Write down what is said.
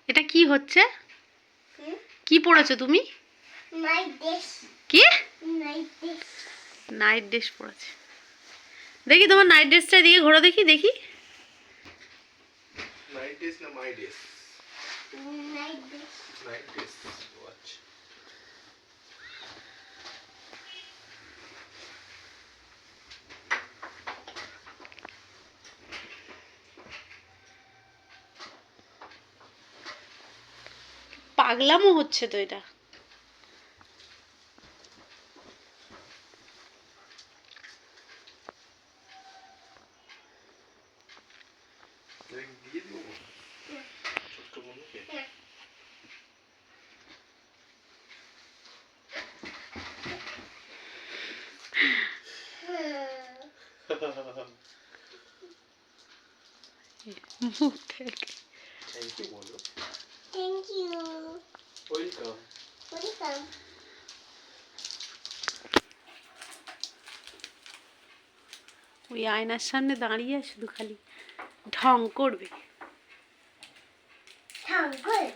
এটা কি হচ্ছে? কি পড়েছো তুমি? কি নাইট ড্রেস পড়েছে? দেখি তোমার নাইট ড্রেসটা দিয়ে ঘোরো, দেখি দেখি। নাইট ড্রেস না my dress? Night dress. Watch. পাগলামো হচ্ছে তো এটা। দিয়ে দেবো ছোট্ট বন্ধুকে। মুখ থেকে থ্যাংক ইউ বলো। Thank you. ওয়েলকাম। Welcome. ওই আয়নার সামনে দাঁড়িয়ে শুধু খালি ঢং করবে। Sound good.